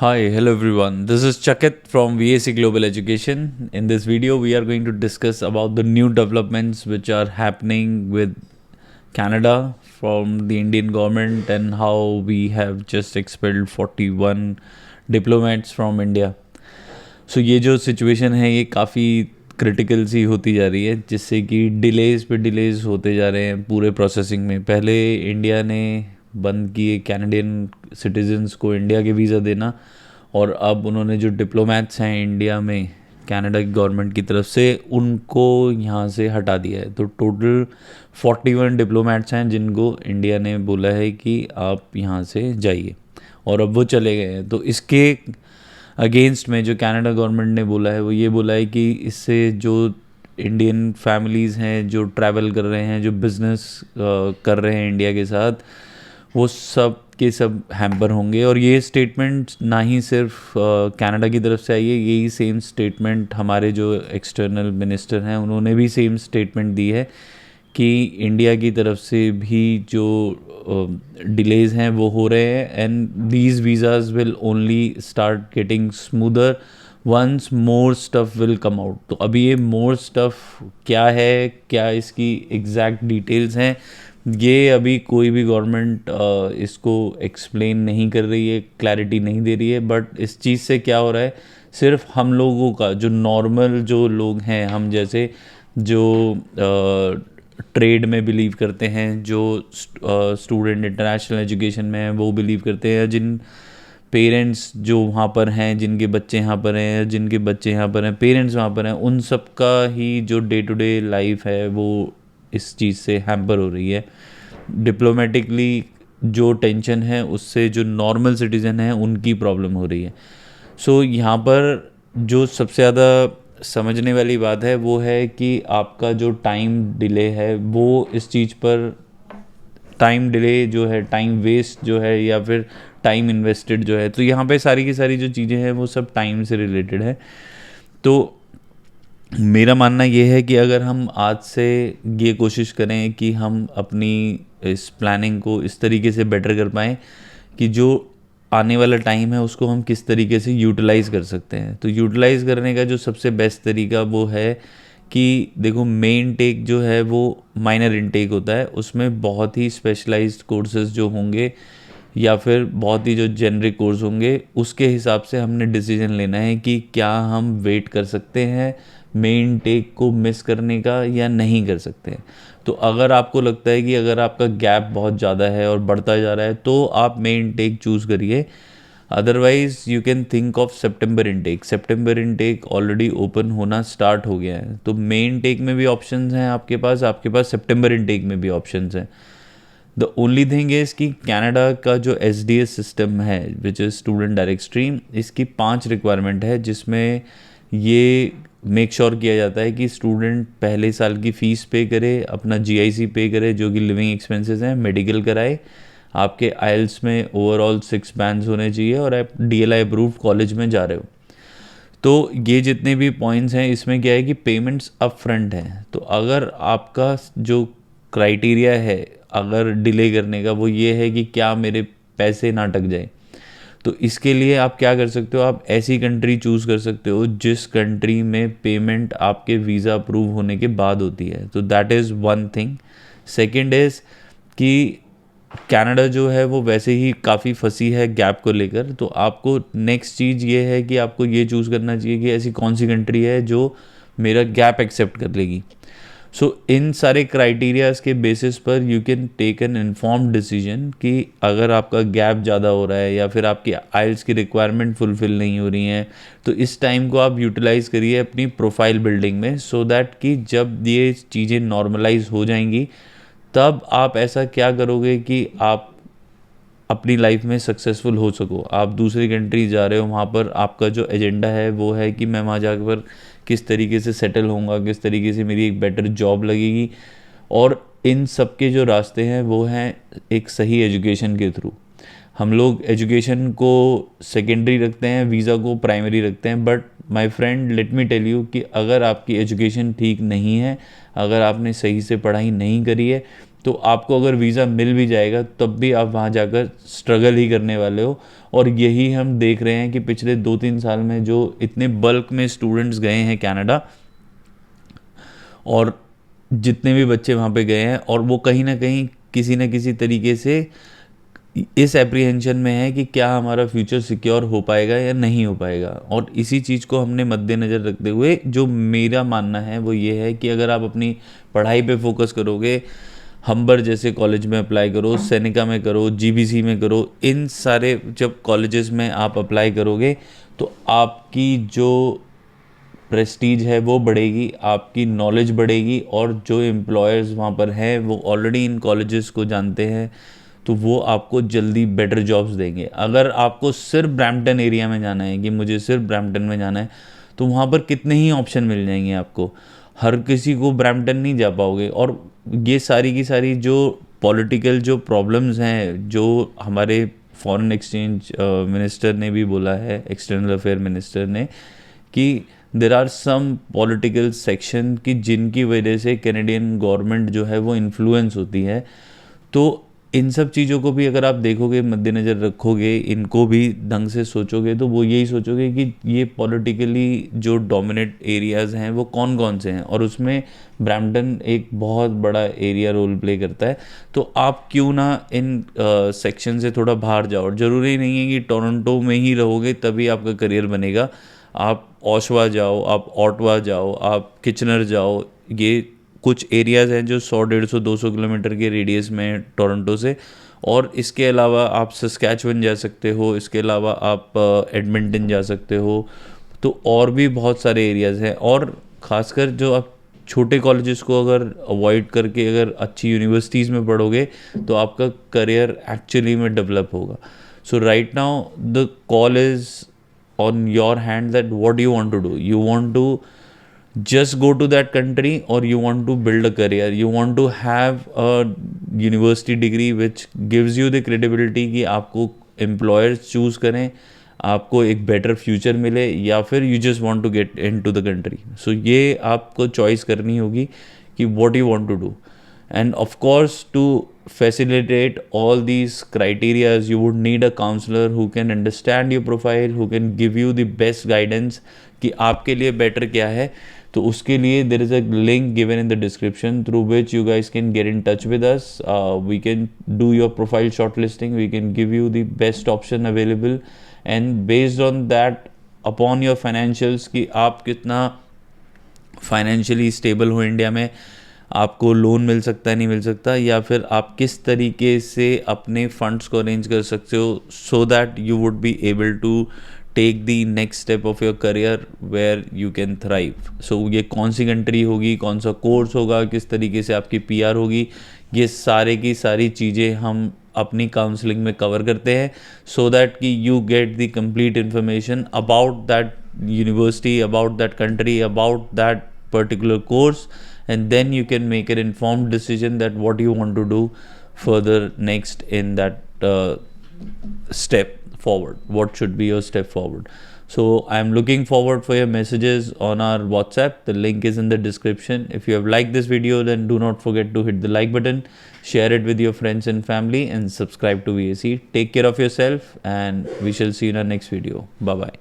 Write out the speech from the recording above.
Hi, hello everyone. This is Chakit from VAC Global Education. In this video, we are going to discuss about the new developments which are happening with Canada from the Indian government and how we have just expelled 41 diplomats from India. So ये जो situation है ये काफ़ी critical सी होती जा रही है जिससे कि डिलेज पे डिलेज होते जा रहे हैं पूरे प्रोसेसिंग में। पहले इंडिया ने बंद किए कैनेडियन सिटीजन्स को इंडिया के वीज़ा देना, और अब उन्होंने जो डिप्लोमेट्स हैं इंडिया में कनाडा की गवर्नमेंट की तरफ से उनको यहाँ से हटा दिया है। तो टोटल 41 डिप्लोमेट्स हैं जिनको इंडिया ने बोला है कि आप यहाँ से जाइए, और अब वो चले गए हैं। तो इसके अगेंस्ट में जो कनाडा गवर्नमेंट ने बोला है वो ये बोला है कि इससे जो इंडियन फैमिलीज़ हैं जो ट्रैवल कर रहे हैं, जो बिज़नेस कर रहे हैं इंडिया के साथ, वो सब के सब हैम्पर होंगे। और ये स्टेटमेंट ना ही सिर्फ कनाडा की तरफ से आई है, यही सेम स्टेटमेंट हमारे जो एक्सटर्नल मिनिस्टर हैं उन्होंने भी सेम स्टेटमेंट दी है कि इंडिया की तरफ से भी जो डिलेज हैं वो हो रहे हैं, and these visas will only start getting smoother once more stuff will come out. तो अभी ये मोर स्टफ़ क्या है, क्या इसकी एग्जैक्ट डिटेल्स हैं, ये अभी कोई भी गवर्नमेंट इसको एक्सप्लेन नहीं कर रही है, क्लैरिटी नहीं दे रही है। बट इस चीज़ से क्या हो रहा है, सिर्फ हम लोगों का जो नॉर्मल जो लोग हैं, हम जैसे जो ट्रेड में बिलीव करते हैं, जो स्टूडेंट इंटरनेशनल एजुकेशन में हैं वो बिलीव करते हैं, जिन पेरेंट्स जो वहाँ पर हैं, जिनके बच्चे यहाँ पर हैं, जिनके बच्चे यहाँ पर हैं, पेरेंट्स वहाँ पर हैं, उन सब का ही जो डे टू डे लाइफ है वो इस चीज़ से हैम्पर हो रही है। डिप्लोमेटिकली जो टेंशन है उससे जो नॉर्मल सिटीज़न हैं उनकी प्रॉब्लम हो रही है। सो यहाँ पर जो सबसे ज़्यादा समझने वाली बात है वो है कि आपका जो टाइम डिले है वो इस चीज़ पर, टाइम डिले जो है, टाइम वेस्ट जो है, या फिर टाइम इन्वेस्टेड जो है, तो यहाँ पे सारी की सारी जो चीज़ें हैं वो सब टाइम से रिलेटेड है। तो मेरा मानना ये है कि अगर हम आज से ये कोशिश करें कि हम अपनी इस प्लानिंग को इस तरीके से बेटर कर पाएँ कि जो आने वाला टाइम है उसको हम किस तरीके से यूटिलाइज़ कर सकते हैं। तो यूटिलाइज़ करने का जो सबसे बेस्ट तरीका वो है कि देखो, मेन टेक जो है वो माइनर इनटेक होता है, उसमें बहुत ही स्पेशलाइज्ड कोर्सेज जो होंगे या फिर बहुत ही जो जेनरिक कोर्स होंगे उसके हिसाब से हमने डिसीजन लेना है कि क्या हम वेट कर सकते हैं मेन टेक को मिस करने का या नहीं कर सकते हैं। तो अगर आपको लगता है कि अगर आपका गैप बहुत ज़्यादा है और बढ़ता जा रहा है तो आप मेन टेक चूज़ करिए, otherwise you can think of September intake. September intake already open होना स्टार्ट हो गया है, तो मेन टेक में भी ऑप्शंस हैं आपके पास सितंबर इनटेक में भी ऑप्शंस हैं। द ओनली थिंग इज़ कि कनाडा का जो एसडीएस सिस्टम है which is student direct stream, इसकी 5 रिक्वायरमेंट है जिसमें ये मेक श्योर किया जाता है कि स्टूडेंट पहले साल की फ़ीस पे करे, अपना जीआईसी पे करे जो कि लिविंग एक्सपेंसेस हैं, मेडिकल कराए, आपके आइल्स में ओवरऑल 6 बैंड्स होने चाहिए, और आप डीएलआई अप्रूव्ड कॉलेज में जा रहे हो। तो ये जितने भी पॉइंट्स हैं इसमें क्या है कि पेमेंट्स अप फ्रंट हैं। तो अगर आपका जो क्राइटेरिया है अगर डिले करने का वो ये है कि क्या मेरे पैसे ना अटक जाए, तो इसके लिए आप क्या कर सकते हो, आप ऐसी कंट्री चूज़ कर सकते हो जिस कंट्री में पेमेंट आपके वीज़ा अप्रूव होने के बाद होती है। तो that is one thing. Second is कि कनाडा जो है वो वैसे ही काफ़ी फंसी है गैप को लेकर, तो आपको नेक्स्ट चीज़ ये है कि आपको ये चूज़ करना चाहिए कि ऐसी कौन सी कंट्री है जो मेरा गैप एक्सेप्ट कर लेगी। सो इन सारे क्राइटेरियाज़ के बेसिस पर you can take an informed decision कि अगर आपका गैप ज़्यादा हो रहा है या फिर आपकी आइल्स की रिक्वायरमेंट फुलफ़िल नहीं हो रही हैं, तो इस टाइम को आप यूटिलाइज़ करिए अपनी प्रोफाइल बिल्डिंग में, सो दैट कि जब ये चीज़ें नॉर्मलाइज हो जाएंगी तब आप ऐसा क्या करोगे कि आप अपनी लाइफ में सक्सेसफुल हो सको। आप दूसरी कंट्री जा रहे हो, वहाँ पर आपका जो एजेंडा है वो है कि मैं वहाँ जाकर किस तरीके से सेटल होऊंगा, किस तरीके से मेरी एक बेटर जॉब लगेगी, और इन सब के जो रास्ते हैं वो हैं एक सही एजुकेशन के थ्रू। हम लोग एजुकेशन को सेकेंडरी रखते हैं, वीज़ा को प्राइमरी रखते हैं, but my friend let me tell you कि अगर आपकी एजुकेशन ठीक नहीं है, अगर आपने सही से पढ़ाई नहीं करी है, तो आपको अगर वीज़ा मिल भी जाएगा तब भी आप वहाँ जाकर स्ट्रगल ही करने वाले हो। और यही हम देख रहे हैं कि पिछले 2-3 साल में जो इतने बल्क में स्टूडेंट्स गए हैं कनाडा, और जितने भी बच्चे वहाँ पे गए हैं, और वो कहीं ना कहीं किसी न किसी तरीके से इस एप्रीहेंशन में है कि क्या हमारा फ्यूचर सिक्योर हो पाएगा या नहीं हो पाएगा। और इसी चीज़ को हमने मद्देनज़र रखते हुए जो मेरा मानना है वो ये है कि अगर आप अपनी पढ़ाई पे फोकस करोगे, हम्बर जैसे कॉलेज में अप्लाई करो, सैनिका में करो, जीबीसी में करो, इन सारे जब कॉलेजेस में आप अप्लाई करोगे तो आपकी जो प्रेस्टीज है वो बढ़ेगी, आपकी नॉलेज बढ़ेगी, और जो एम्प्लॉयर्स वहाँ पर हैं वो ऑलरेडी इन कॉलेजेस को जानते हैं, तो वो आपको जल्दी बेटर जॉब्स देंगे। अगर आपको सिर्फ ब्रैम्पटन एरिया में जाना है कि मुझे सिर्फ ब्रैम्पटन में जाना है, तो वहाँ पर कितने ही ऑप्शन मिल जाएंगे आपको, हर किसी को ब्रैम्पटन नहीं जा पाओगे। और ये सारी की सारी जो पॉलिटिकल जो प्रॉब्लम्स हैं, जो हमारे फॉरेन एक्सचेंज मिनिस्टर ने भी बोला है, एक्सटर्नल अफेयर मिनिस्टर ने, कि there are some political section की जिनकी वजह से कैनेडियन गवर्नमेंट जो है वो इन्फ्लुएंस होती है। तो इन सब चीज़ों को भी अगर आप देखोगे, मद्देनज़र रखोगे, इनको भी ढंग से सोचोगे, तो वो यही सोचोगे कि ये पॉलिटिकली जो डोमिनेट एरियाज़ हैं वो कौन कौन से हैं, और उसमें ब्रैम्पटन एक बहुत बड़ा एरिया रोल प्ले करता है। तो आप क्यों ना इन सेक्शन से थोड़ा बाहर जाओ। और ज़रूरी नहीं है कि टोरंटो में ही रहोगे तभी आपका करियर बनेगा। आप ओशवा जाओ, आप ऑटवा जाओ, आप किचनर जाओ, ये कुछ एरियाज़ हैं जो 100, 150, 200 किलोमीटर के रेडियस में हैं टोरंटो से। और इसके अलावा आप सस्कैचुअन जा सकते हो, इसके अलावा आप एडमिंटन जा सकते हो। तो और भी बहुत सारे एरियाज़ हैं, और ख़ासकर जो आप छोटे कॉलेजेस को अगर अवॉइड करके अगर अच्छी यूनिवर्सिटीज़ में पढ़ोगे तो आपका करियर एक्चुअली में डेवलप होगा। So right now the call is on your hand that what you want to do. You want to just go to that country, or you want to build a career, you want to have a university degree which gives you the credibility कि आपको employers choose करें, आपको एक better future मिले, या फिर you just want to get into the country. So ये आपको choice करनी होगी कि what you want to do. And of course, to facilitate all these criterias, you would need a counselor who can understand your profile, who can give you the best guidance कि आपके लिए better क्या है। तो उसके लिए there is a link given in the description through which you guys can get in touch with us. We can do your profile shortlisting, we can give you the best option available, and based on that, upon your financials कि आप कितना financially stable हो India में, आपको loan मिल सकता है नहीं मिल सकता, या फिर आप किस तरीके से अपने फंड्स को अरेंज कर सकते हो, so that you would be able to take the next step of your career where you can thrive. सो ये कौन सी कंट्री होगी, कौन सा कोर्स होगा, किस तरीके से आपकी पीआर होगी, ये सारे की सारी चीज़ें हम अपनी काउंसलिंग में कवर करते हैं, सो दैट कि you get the complete information about that university, about that country, about that particular course, and then you can make an informed decision that what you want to do further next in that step forward, what should be your step forward. So I'm looking forward for your messages on our WhatsApp. The link is in the description. If you have liked this video, then do not forget to hit the like button, share it with your friends and family, and subscribe to VAC. Take care of yourself, and we shall see you in our next video. Bye bye.